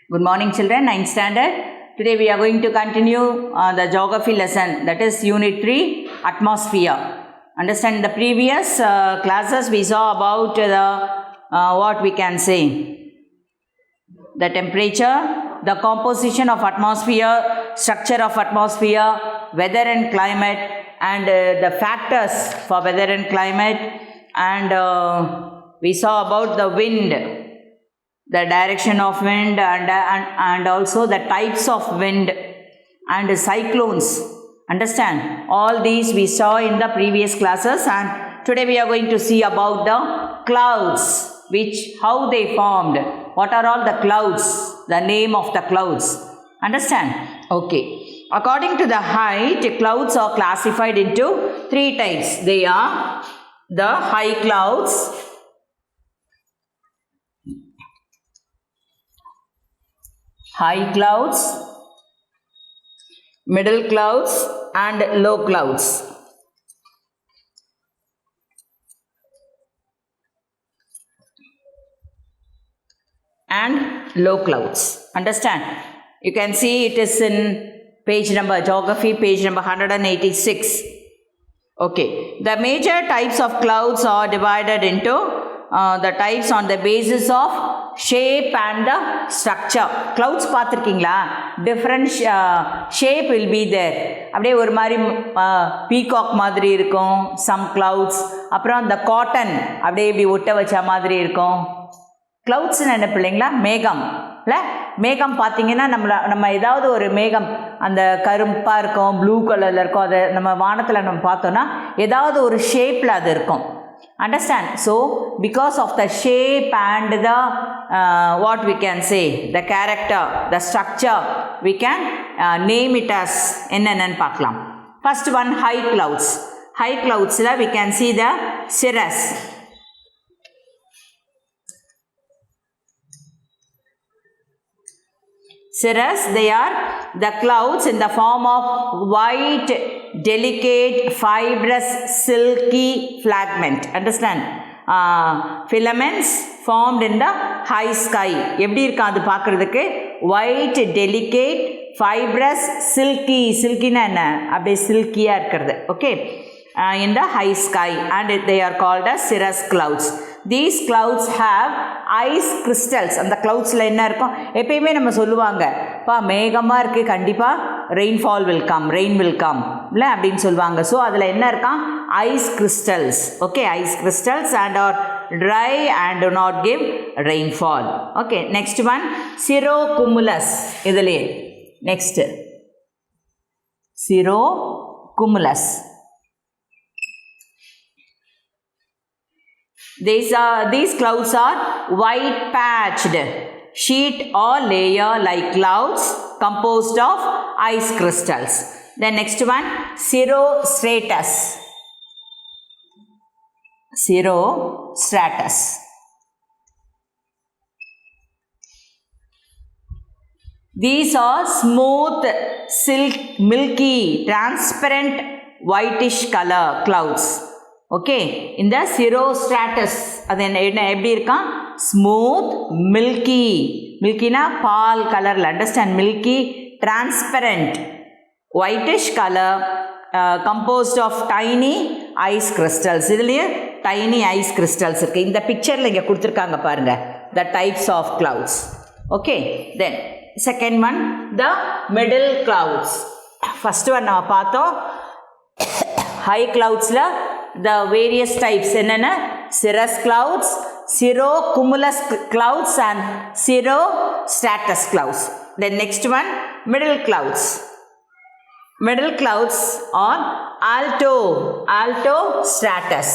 Good morning children, 9th standard. Today we are going to continue the geography lesson, that is unit 3, atmosphere. Understand the previous classes we saw about what we can say, the temperature, the composition of atmosphere, structure of atmosphere, weather and climate, and the factors for weather and climate, and we saw about the wind, the direction of wind, and also the types of wind and cyclones. Understand? All these we saw in the previous classes, and today we are going to see about the clouds, how they formed, what are all the clouds, the name of the clouds. Understand? Okay. According to the height, clouds are classified into 3 types. They are the high clouds, middle clouds, and low clouds. Understand? You can see it is in geography, page number 186. Okay. The major types of clouds are divided into the types on the basis of shape and the structure. Clouds பார்த்திருக்கீங்களா? Different shape will be there. அப்படியே ஒரு மாதிரி peacock மாதிரி இருக்கும் some clouds. அப்புறம் அந்த cotton அப்படியே இப்படி ஒட்ட வச்ச மாதிரி இருக்கும். clouds என்ன பிள்ளைங்களா? மேகம். மேகம் பார்த்தீங்கன்னா நம்ம ஏதாவது ஒரு மேகம் அந்த கருப்பாக இருக்கும், ப்ளூ கலரில் இருக்கும், அதை நம்ம வானத்தில் நம்ம பார்த்தோன்னா ஏதாவது ஒரு ஷேப்பில் அது இருக்கும். Understand? So, because of the shape and the what we can say, the character, the structure, we can name it as என்னன்னு பார்க்கலாம். First one, high clouds. High clouds we can see the cirrus. Cirrus, they are the clouds in the form of white, delicate, fibrous, silky fragment. Understand? Filaments formed in the high sky. எப்படி இருக்கு அது பார்க்கிறதுக்கு? White, delicate, fibrous, silky. Silkyனா என்ன? அப்படியே silky-ஆ இருக்கிறது. Okay? In the high sky, and they are called as cirrus clouds. These clouds have ice crystals. அந்த cloudsல என்ன இருக்கும்? எப்பயுமே நம்ம சொல்லுவாங்க, மேகமாக இருக்குது, கண்டிப்பாக rainfall will come, rain will come இல்லை அப்படின்னு சொல்லுவாங்க. ஸோ அதில் என்ன இருக்கான்? ice crystals. Okay, ice crystals and are dry and do not give rainfall. Okay, next one, cirrocumulus. இதிலே next, cirrocumulus. These clouds are white patched sheet or layer like clouds composed of ice crystals. The next one, cirrostratus. Cirrostratus. These are smooth, milky, transparent, whitish color clouds. Okay, in the cirrostratus, அது என்ன எப்படி இருக்கான்? Smooth, milky na பால் கலரில். Understand? Milky, transparent, whitish color, composed of tiny ice crystals. இதுலேயே tiny ice crystals இருக்கு. இந்த பிக்சரில் இங்கே கொடுத்துருக்காங்க பாருங்க, the types of clouds. Okay, then second one, the middle clouds. First one நம்ம பார்த்தோம், high cloudsல the various types என்னென்ன? cirrus clouds, cirrocumulus clouds, and cirrostratus clouds. Then next one, middle clouds. Middle clouds are altostratus.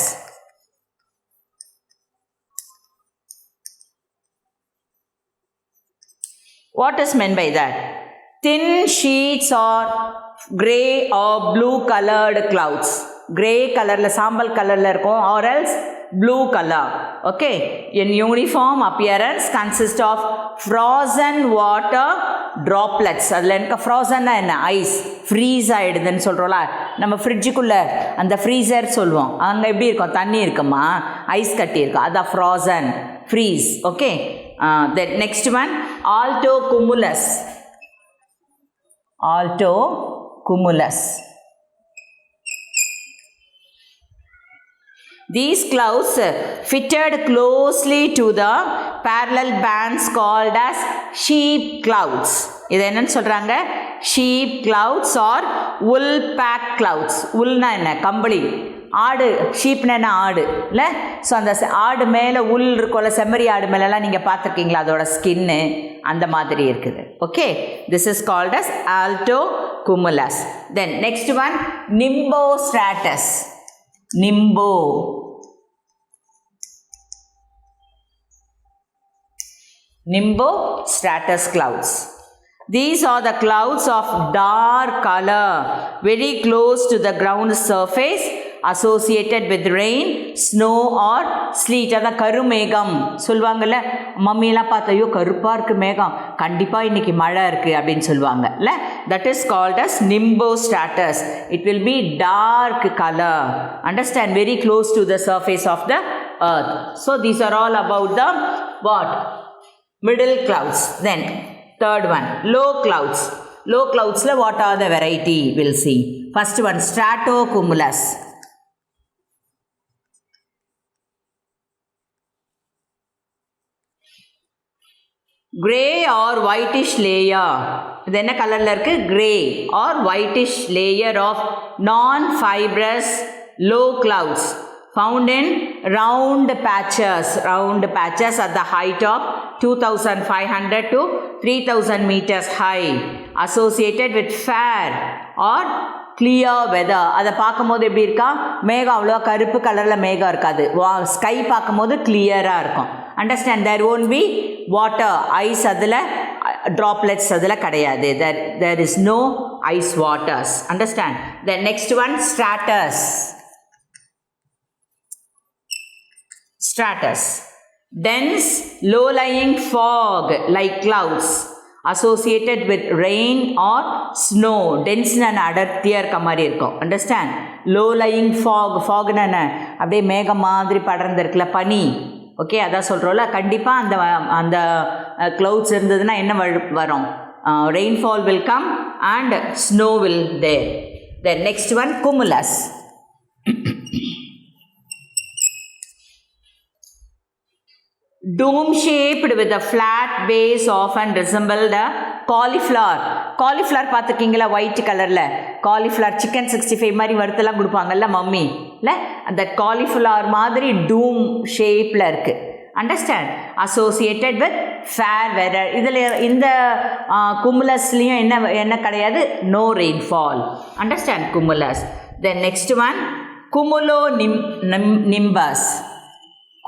What is meant by that? Thin sheets or gray or blue colored clouds. Grey color, sambal color இருக்கும், or else blue color. Okay, in uniform appearance consist of frozen water droplets. அதில் எனக்கு ஃப்ரோசன்னா என்ன? Ice freeze ஆகிடுதுன்னு சொல்கிறோம்ல, நம்ம ஃப்ரிட்ஜுக்குள்ளே அந்த freezer சொல்லுவோம், அங்கே எப்படி இருக்கும்? தண்ணி இருக்குமா? ஐஸ் கட்டி இருக்கும், அதான் frozen. freeze. Okay. The next one, alto cumulus. Alto cumulus. These clouds fitted closely to the parallel bands called as sheep clouds. இது என்னன்னு சொல்றாங்க? Sheep clouds or wool pack clouds. woolனா என்ன? கம்பளி. ஆடு, ஷீப்னா என்ன? ஆடு இல்லை? ஸோ அந்த ஆடு மேலே உள் இருக்கும்ல, செம்மறி ஆடு மேலெலாம் நீங்கள் பார்த்துருக்கீங்களா? அதோட ஸ்கின்னு அந்த மாதிரி இருக்குது. Okay, this is called as alto cumulus. Then next one, nimbo stratus. Nimbo. Nimbo stratus clouds. These are the clouds of dark color, very close to the ground surface, associated with rain, snow or sleet. அதான் கருமேகம் சொல்லுவாங்கல்ல, மம்மியெல்லாம் பார்த்தையோ கருப்பாக இருக்குது மேகம், கண்டிப்பாக இன்றைக்கி மழை இருக்குது அப்படின்னு சொல்லுவாங்க இல்லை? That is called as nimbo stratus. It will be dark color. Understand? Very close to the surface of the earth. So these are all about the what? Middle clouds. Then third one, low clouds. Low clouds la what are the variety? We'll see. First one, stratocumulus. Gray or whitish layer. இது என்ன கலர்ல இருக்கு? Gray or whitish layer of non-fibrous low clouds found in round patches at the height of 2500 to 3000 meters high, associated with fair or clear weather. அதை பார்க்கும்போது எப்படி இருக்கா? மேகம் அவ்வளோ கருப்பு கலரில் மேகம் இருக்காது, ஸ்கை பார்க்கும்போது கிளியராக இருக்கும். Understand? There won't be water, ice அதில் ட்ராப்லெட்ஸ் அதில் கிடையாது. There is no ice waters. Understand? The next one, stratus. Stratus, dense low-lying fog like clouds associated with rain or snow. Dense na adarthiya irka mari irukum. Understand? Low-lying fog na அப்படியே மேகம் மாதிரி படர்ந்திருக்குல, பனி. Okay, அதான் சொல்கிறோம்ல, கண்டிப்பாக அந்த clouds இருந்ததுன்னா என்ன வரும்? Rainfall will come and snow will there. Then next one, cumulus. Dome shaped with a flat base often resemble the cauliflower. Cauliflower பார்த்துருக்கீங்களா? ஒயிட் கலரில் காலிஃப்ளவர், சிக்கன் 65 மாதிரி வறுத்தெல்லாம் கொடுப்பாங்கல்ல மம்மி இல்லை? அந்த காலிஃப்ளவர் மாதிரி டூம் ஷேப்பில் இருக்குது. Understand? Associated with fair weather. இதில் இந்த குமுலஸ்லேயும் என்ன கிடையாது? No rainfall. Understand? Cumulus. Then next one, cumulo nimbus.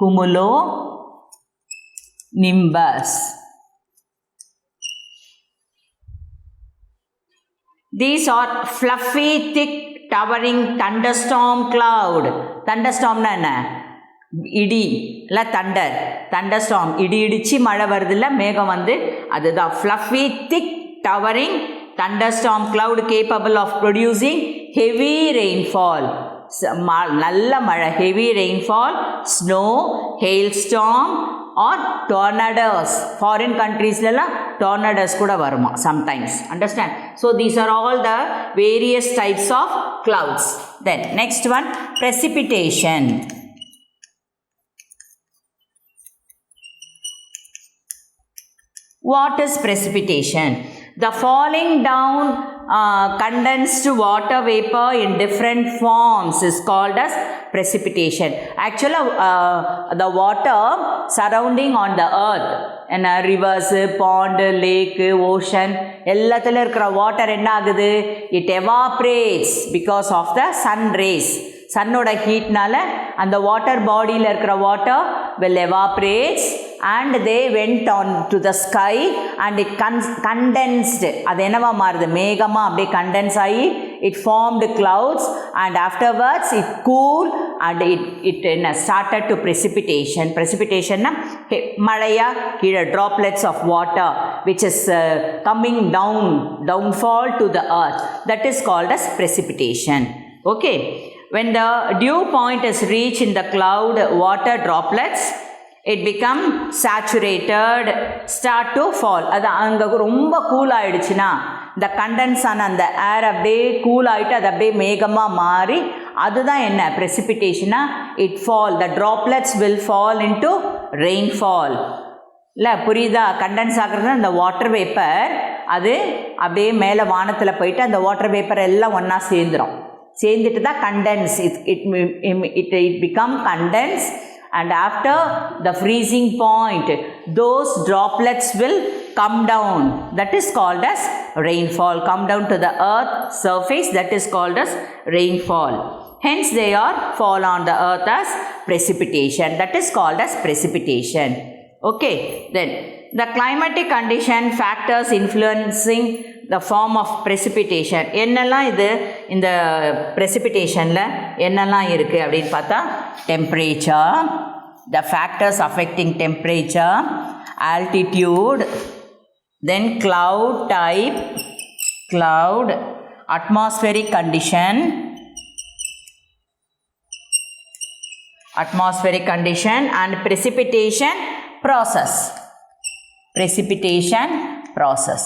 Cumulo nimbus. These are fluffy, thick, towering thunderstorm cloud. Thunderstorm na enna? இடி இல்லை, தண்டர். thunderstorm இடி இடிச்சு மழை வருதுல்ல, மேகம் வந்து அதுதான். fluffy, thick, towering thunderstorm cloud capable of producing heavy rainfall. நல்ல மழை, heavy rainfall, snow, hailstorm or tornadoes. Foreign countries la tornadoes kuda varuma sometimes. Understand? So these are all the various types of clouds. Then next one, precipitation. What is precipitation? The falling down condensed water vapor in different forms is called as precipitation. Actually, the water surrounding on the earth, and rivers, pond, lake, ocean, எல்லாத்துல இருக்கிற water என்ன ஆகுது? It evaporates because of the sun rays. சன்னோட ஹீட்னால அந்த water பாடியில் இருக்கிற water will evaporates and they went on to the sky and it condensed. அது என்னவா மாறுது? மேகமா அப்படியே கண்டென்ஸ் ஆகி it formed clouds and afterwards it cooled and it started to precipitation. Precipitation na மழையா கீழே droplets of water which is coming downfall to the earth. That is called as precipitation. Okay. When the dew point is reached in the cloud water droplets, it become saturated, start to fall. அது அங்கே ரொம்ப cool ஆகிடுச்சுன்னா இந்த condense ஆன அந்த ஏர் அப்படியே cool ஆகிட்டு அது அப்படியே மேகமாக மாறி அதுதான் என்ன precipitation. It fall, the droplets will fall into rainfall. இல்லை புரியுதா? கண்டென்ஸ் ஆகிறது அந்த வாட்டர் வேப்பர் அது அப்படியே மேலே வானத்தில் போயிட்டு அந்த வாட்டர் வேப்பர் எல்லாம் ஒன்றா சேர்ந்துட்டு தான் condense. it become condense. And after the freezing point, those droplets will come down. That is called as rainfall. Come down to the earth surface. That is called as rainfall. Hence, they are fall on the earth as precipitation. That is called as precipitation. Okay. Then, the climatic condition factors influencing the form of precipitation. என்னெல்லாம் இது இந்த precipitation-ல என்னெல்லாம் இருக்குது அப்படின்னு பார்த்தா temperature, the factors affecting temperature, altitude, then cloud type, atmospheric condition, and precipitation process.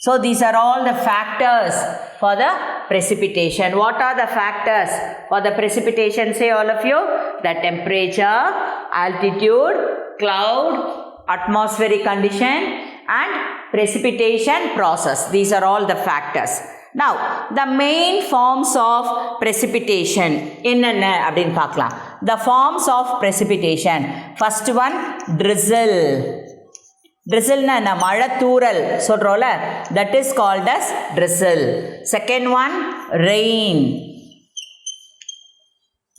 So these are all the factors for the precipitation. What are the factors for the precipitation? Say all of you. The temperature, altitude, cloud, atmospheric condition and precipitation process. These are all the factors. Now, the main forms of precipitation. என்னென்ன அப்படின்னு பார்க்கலாம். The forms of precipitation. First one, drizzle. drizzleனா என்ன? மழை தூறல் சொல்கிறோம்ல, that is called as drizzle. Second one, rain.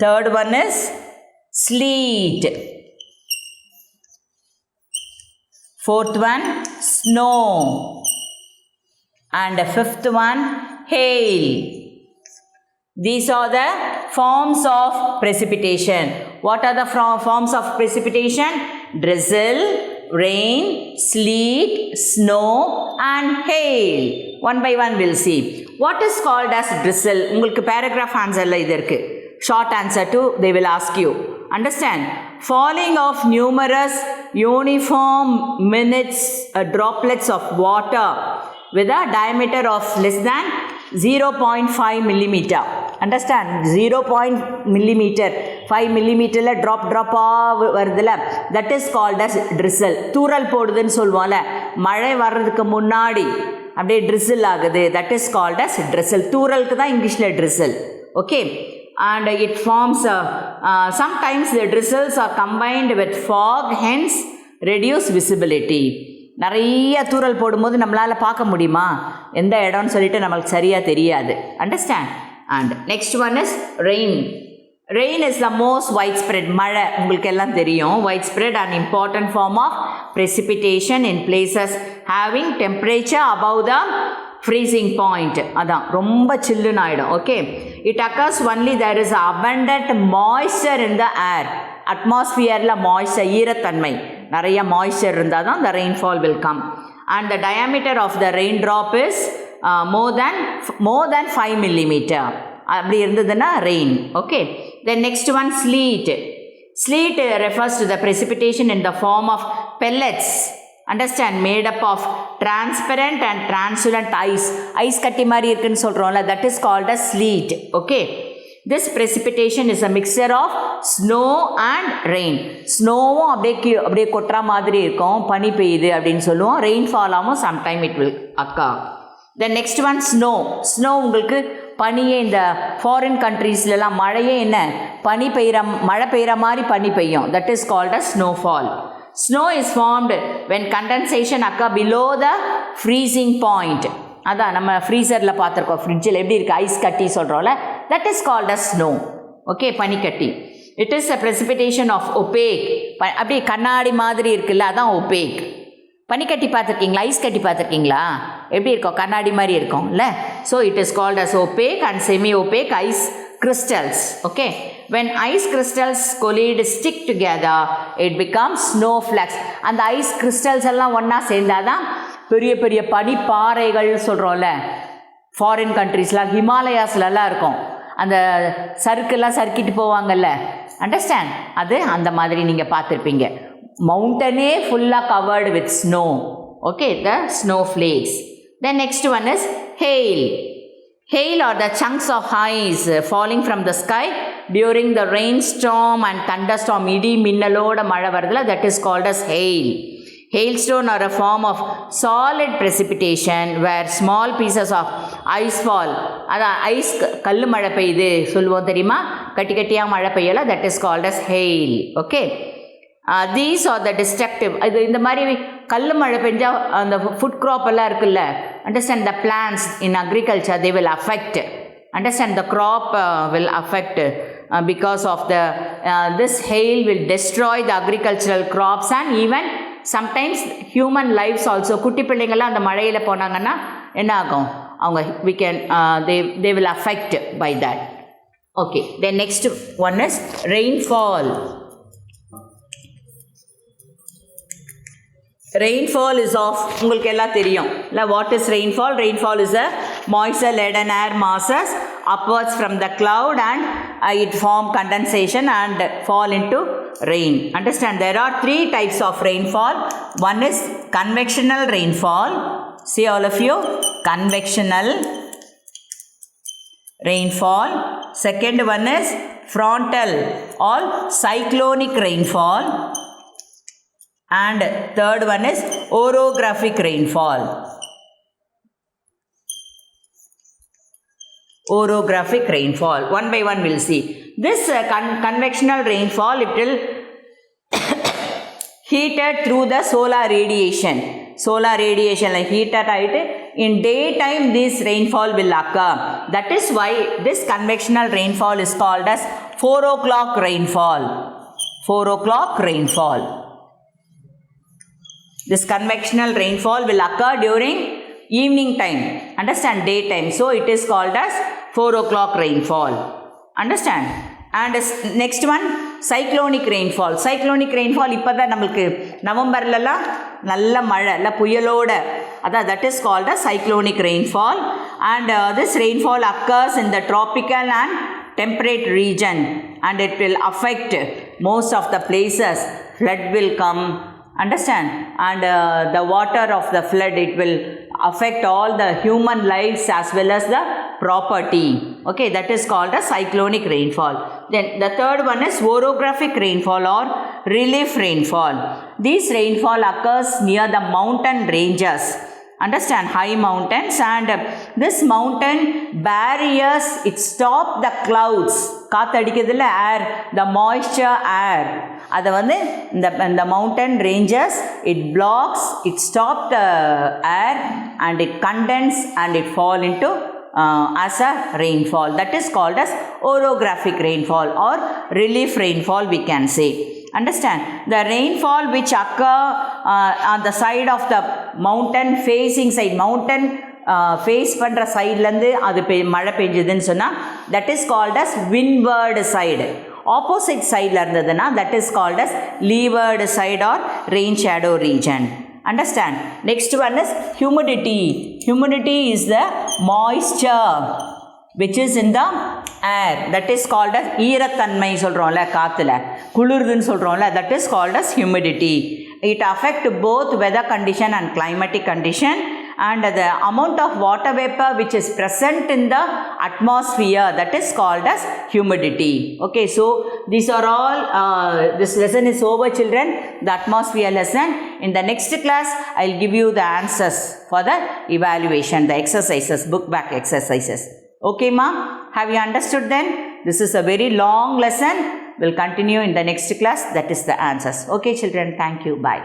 Third one is sleet. Fourth one, snow. And the fifth one, hail. These are the forms of precipitation. What are the forms of precipitation? Drizzle, rain, sleet, snow and hail. One by one we'll see. What is called as drizzle? உங்களுக்கு paragraph answerல இது இருக்கு. Short answer to they will ask you. Understand? Falling of numerous uniform droplets of water with a diameter of less than 0.5 millimeter. Understand? 0.5 millimeter drop வருதுல, that is called as drizzle. தூறல் போடுதுன்னு சொல்லுவோம்ல, மழை வர்றதுக்கு முன்னாடி அப்படியே drizzle ஆகுது, that is called as drizzle. தூறலுக்கு தான் இங்கிலீஷில் drizzle. Okay. And it forms sometimes the drizzles are combined with fog, hence reduce visibility. நிறைய தூறல் போடும்போது நம்மளால் பார்க்க முடியுமா எந்த இடம்னு சொல்லிட்டு நம்மளுக்கு சரியாக தெரியாது. Understand? And next one is rain. Rain is the most widespread. மழை உங்களுக்கு எல்லாம் தெரியும். Widespread and important form of precipitation in places having temperature above the freezing point. அதான் ரொம்ப சில்லுன்னு ஆகிடும். Okay. It occurs only there is abundant moisture in the air. அட்மாஸ்பியரில் moisture, ஈரத்தன்மை, நிறைய மாய்ஸ்சர் இருந்தால் தான் the rainfall will come. And the diameter of the raindrop is more than 5 millimeter. அப்படி இருந்ததுன்னா rain. Okay. Then next one, sleet. Sleet refers to the precipitation in the form of pellets. Understand? Made up of transparent and translucent ice. Ice கட்டி மாதிரி இருக்குன்னு சொல்கிறோம்ல, that is called as sleet. Okay. This precipitation is a mixture of snow and rain. ஸ்னோவும் அப்படியே கொட்டுற மாதிரி இருக்கும், பனி பெய்யுது அப்படின்னு சொல்லுவோம். ரெயின்ஃபாலாகவும் sometime it will occur. The next one, snow. Snow உங்களுக்கு பனியே இந்த ஃபாரின் கண்ட்ரீஸ்லாம் மழையே என்ன மழை பெய்கிற மாதிரி பனி பெய்யும். That is called as snowfall. Snow is formed when condensation occur below the freezing point. அதான் நம்ம ஃப்ரீசரில் பார்த்துருக்கோம், ஃப்ரிட்ஜில் எப்படி இருக்குது ஐஸ் கட்டி சொல்கிறோம்ல, that is called as snow. Okay, பனிக்கட்டி. It is a precipitation of opaque. அப்படியே கண்ணாடி மாதிரி இருக்குல்ல, அதான் opaque. பனிக்கட்டி பார்த்துருக்கீங்களா? ஐஸ் கட்டி பார்த்துருக்கீங்களா? எப்படி இருக்கும்? கண்ணாடி மாதிரி இருக்கும்ல. So it is called as opaque and semi-opaque ice crystals. Okay. When ice crystals collide, stick together, it becomes snowflakes. அந்த ஐஸ் கிறிஸ்டல்ஸ் எல்லாம் ஒன்றா சேர்ந்தாதான் பெரிய பெரிய பனிப்பாறைகள் சொல்கிறோம்ல, ஃபாரின் கண்ட்ரீஸ்லாம் ஹிமாலயாஸ்லலாம் இருக்கும். அந்த சறுக்கெல்லாம் சறுக்கிட்டு போவாங்கல்ல, Understand? அது அந்த மாதிரி நீங்கள் பார்த்துருப்பீங்க. மவுண்டனே ஃபுல்லாக covered with snow. Okay, the snowflakes. Then next one is hail. Hail are the chunks of ice falling from the sky during the rainstorm and thunderstorm. இடி மின்னலோட மழை வருதுல, that is called as hail. Hailstone are a form of solid precipitation where small pieces of ice fall. அதான் ice கல் மழை பெய்யுது சொல்லுவோம் தெரியுமா, கட்டி கட்டியாக மழை பெய்யல, that is called as hail. Okay, these are the destructive. இது இந்த மாதிரி கல் மழை பெஞ்சால் அந்த ஃபுட் க்ராப் எல்லாம் இருக்குல்ல, understand the plants in agriculture they will affect. Understand, the crop will affect because of the this hail will destroy the agricultural crops and even sometimes human lives also. குட்டி பிள்ளைங்கள்லாம் அந்த மழையில் போனாங்கன்னா என்ன ஆகும், அவங்க we can they will affect by that. Okay, then next one is rainfall. Rainfall is of, உங்களுக்கு எல்லாம் தெரியும் இல்லை, what is rainfall? Rainfall is a moisture laden air masses upwards from the cloud and it form condensation and fall into rain. Understand, there are three types of rainfall. One is convectional rainfall. See all of you, convectional rainfall. Second one is frontal or cyclonic rainfall. And third one is orographic rainfall. Orographic rainfall. One by one we'll see. This convectional rainfall, it will heated through the solar radiation. Solar radiation like heated height. In daytime this rainfall will occur. That is why this convectional rainfall is called as 4 o'clock rainfall. 4 o'clock rainfall. This convectional rainfall will occur during evening time. Understand, daytime. So it is called as 4 o'clock rainfall. Understand? And next one, cyclonic rainfall. Cyclonic rainfall, இப்போ தான் நம்மளுக்கு நவம்பர்லலாம் நல்ல மழை இல்லை புயலோட, அதான் that is called as cyclonic rainfall. And this rainfall occurs in the tropical and temperate region and it will affect most of the places. Flood will come. Understand, and the water of the flood, it will affect all the human lives as well as the property. Okay, that is called a cyclonic rainfall. Then the third one is orographic rainfall or relief rainfall. This rainfall occurs near the mountain ranges. Understand, high mountains, and this mountain barriers, it stop the clouds. காத்தடிக்கிறதுல air, the moisture air, அதை வந்து இந்த mountain ranges, it blocks, it stops the air and it condense and it fall into as a rainfall. That is called as orographic rainfall or relief rainfall we can say. Understand, the rainfall which occur on the side of the mountain facing side, mountain face பண்ணுற சைட்லேருந்து அது மழை பெஞ்சதுன்னு சொன்னால் that is called as windward side. Opposite சைடில் இருந்ததுன்னா that is called as leeward side or rain shadow region. Understand. Next one is humidity. Humidity is the moisture which is in the air. That is called as ஈரத்தன்மை சொல்கிறோம்ல, காற்றுல குளிர்துன்னு சொல்கிறோம்ல, that is called as humidity. It affects both weather condition and climatic condition, and the amount of water vapor which is present in the atmosphere, that is called as humidity. Okay, so these are all, this lesson is over children, the atmosphere lesson. In the next class, I will give you the answers for the evaluation, the exercises, book back exercises. Okay ma, have you understood then? This is a very long lesson. We'll continue in the next class, that is the answers. Okay children, thank you, bye.